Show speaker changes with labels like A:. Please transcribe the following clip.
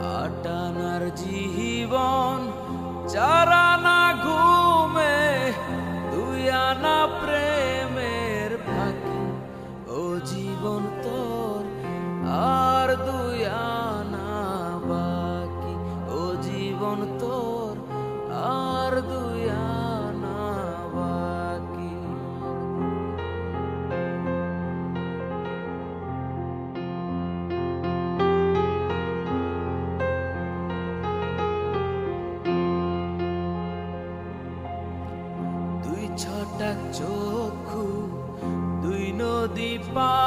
A: আটানার জীবন, চারানা ঘুমে, দুই আনা প্রেমের ফাঁকি। ও জীবন তোর আর দুই আনা বাকি। ও জীবন তোর আর দুই আনা বাকি। দুই ছটাক চক্ষু, দুই নদী পা